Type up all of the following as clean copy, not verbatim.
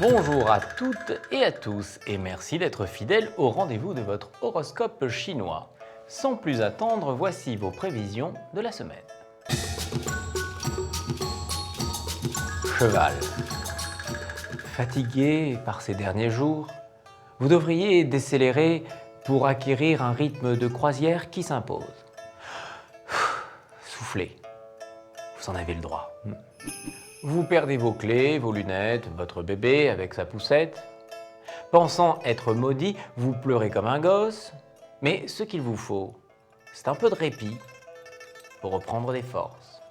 Bonjour à toutes et à tous et merci d'être fidèles au rendez-vous de votre horoscope chinois. Sans plus attendre, voici vos prévisions de la semaine. Cheval. Fatigué par ces derniers jours, vous devriez décélérer pour acquérir un rythme de croisière qui s'impose. Soufflez, vous en avez le droit. Vous perdez vos clés, vos lunettes, votre bébé avec sa poussette. Pensant être maudit, vous pleurez comme un gosse. Mais ce qu'il vous faut, c'est un peu de répit pour reprendre des forces.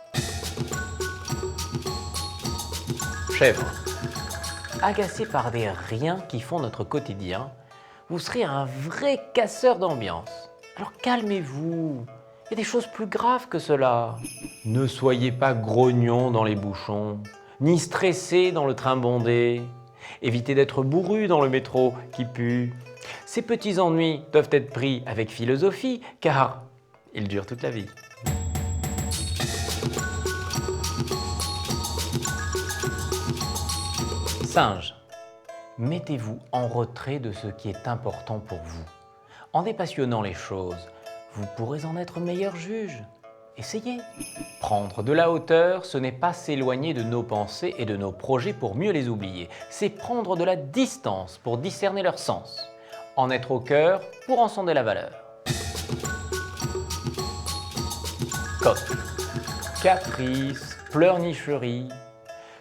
Chèvre. Agacé par des riens qui font notre quotidien, vous serez un vrai casseur d'ambiance. Alors calmez-vous, il y a des choses plus graves que cela. Ne soyez pas grognon dans les bouchons, ni stressé dans le train bondé. Évitez d'être bourru dans le métro qui pue. Ces petits ennuis doivent être pris avec philosophie, car ils durent toute la vie. Singe. Mettez-vous en retrait de ce qui est important pour vous. En dépassionnant les choses, vous pourrez en être meilleur juge. Essayez. Prendre de la hauteur, ce n'est pas s'éloigner de nos pensées et de nos projets pour mieux les oublier. C'est prendre de la distance pour discerner leur sens. En être au cœur pour en sonder la valeur. Coq. Caprice, pleurnicherie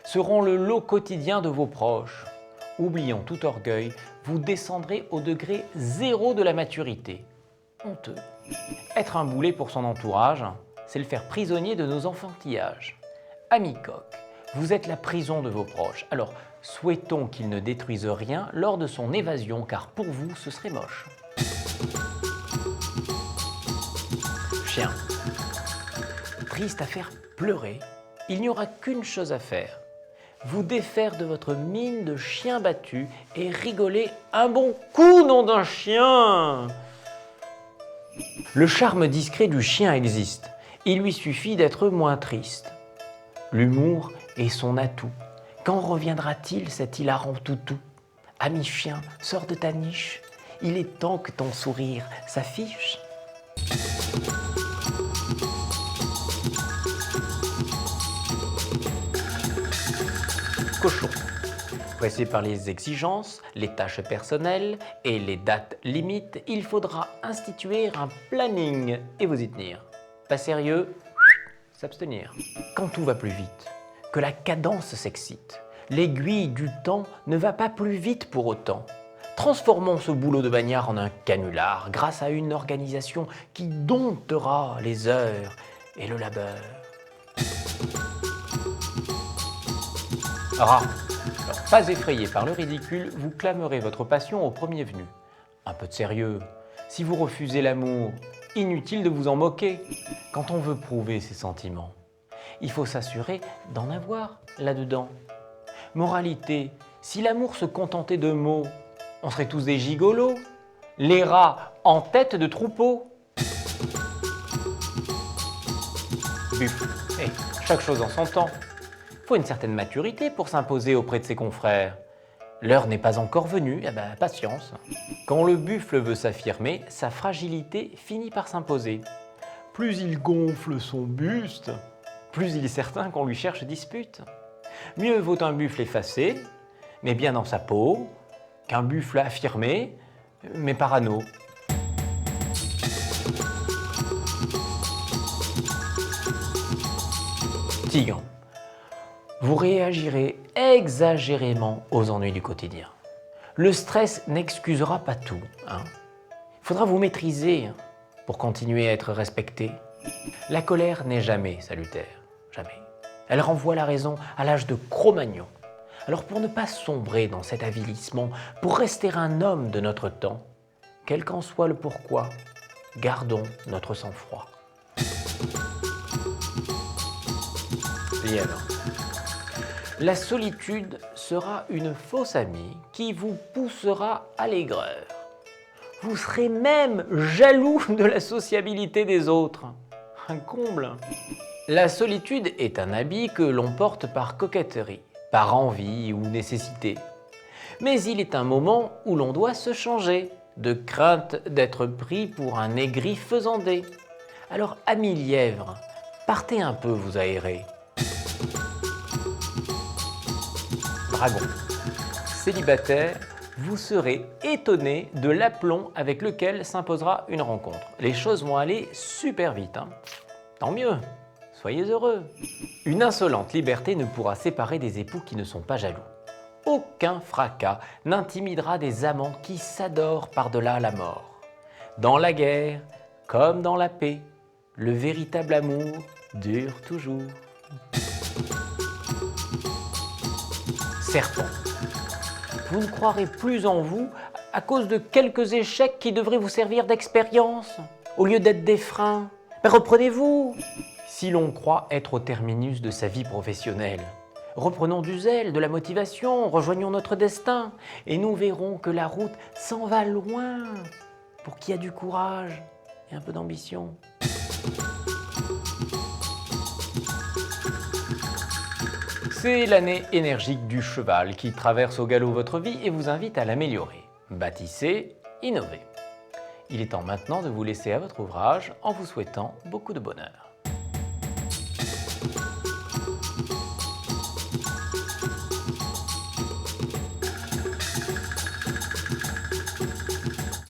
seront le lot quotidien de vos proches. Oubliant tout orgueil, vous descendrez au degré zéro de la maturité. Honteux. Être un boulet pour son entourage, c'est le faire prisonnier de nos enfantillages. Ami coq, vous êtes la prison de vos proches, alors souhaitons qu'il ne détruise rien lors de son évasion, car pour vous, ce serait moche. Chien. Triste à faire pleurer, il n'y aura qu'une chose à faire. Vous défaire de votre mine de chien battu et rigoler un bon coup, nom d'un chien. Le charme discret du chien existe. Il lui suffit d'être moins triste. L'humour est son atout. Quand reviendra-t-il cet hilarant toutou? Ami chien, sors de ta niche. Il est temps que ton sourire s'affiche. Cochon. Pressé par les exigences, les tâches personnelles et les dates limites, il faudra instituer un planning et vous y tenir. Pas sérieux, s'abstenir. Quand tout va plus vite, que la cadence s'excite, l'aiguille du temps ne va pas plus vite pour autant. Transformons ce boulot de bagnard en un canular grâce à une organisation qui domptera les heures et le labeur. Rat. Alors, pas effrayé par le ridicule, vous clamerez votre passion au premier venu. Un peu de sérieux. Si vous refusez l'amour, inutile de vous en moquer. Quand on veut prouver ses sentiments, il faut s'assurer d'en avoir là-dedans. Moralité, si l'amour se contentait de mots, on serait tous des gigolos. Les rats en tête de troupeau. Buffle. Chaque chose en son temps. Il faut une certaine maturité pour s'imposer auprès de ses confrères. L'heure n'est pas encore venue, patience. Quand le buffle veut s'affirmer, sa fragilité finit par s'imposer. Plus il gonfle son buste, plus il est certain qu'on lui cherche dispute. Mieux vaut un buffle effacé, mais bien dans sa peau, qu'un buffle affirmé, mais parano. Tigre. Vous réagirez exagérément aux ennuis du quotidien. Le stress n'excusera pas tout. Il faudra vous maîtriser pour continuer à être respecté. La colère n'est jamais salutaire, jamais. Elle renvoie la raison à l'âge de Cro-Magnon. Alors pour ne pas sombrer dans cet avilissement, pour rester un homme de notre temps, quel qu'en soit le pourquoi, gardons notre sang-froid. Lièvre. La solitude sera une fausse amie qui vous poussera à l'aigreur. Vous serez même jaloux de la sociabilité des autres. Un comble. La solitude est un habit que l'on porte par coquetterie, par envie ou nécessité. Mais il est un moment où l'on doit se changer, de crainte d'être pris pour un aigri faisandé. Alors, amis lièvres, partez un peu vous aérer. Dragon, célibataire, vous serez étonné de l'aplomb avec lequel s'imposera une rencontre. Les choses vont aller super vite, hein. Tant mieux, soyez heureux. Une insolente liberté ne pourra séparer des époux qui ne sont pas jaloux. Aucun fracas n'intimidera des amants qui s'adorent par-delà la mort. Dans la guerre, comme dans la paix, le véritable amour dure toujours. Serpent, vous ne croirez plus en vous à cause de quelques échecs qui devraient vous servir d'expérience, au lieu d'être des freins. Mais reprenez-vous! Si l'on croit être au terminus de sa vie professionnelle, reprenons du zèle, de la motivation, rejoignons notre destin, et nous verrons que la route s'en va loin, pour qui a du courage et un peu d'ambition. C'est l'année énergique du cheval qui traverse au galop votre vie et vous invite à l'améliorer. Bâtissez, innovez. Il est temps maintenant de vous laisser à votre ouvrage en vous souhaitant beaucoup de bonheur.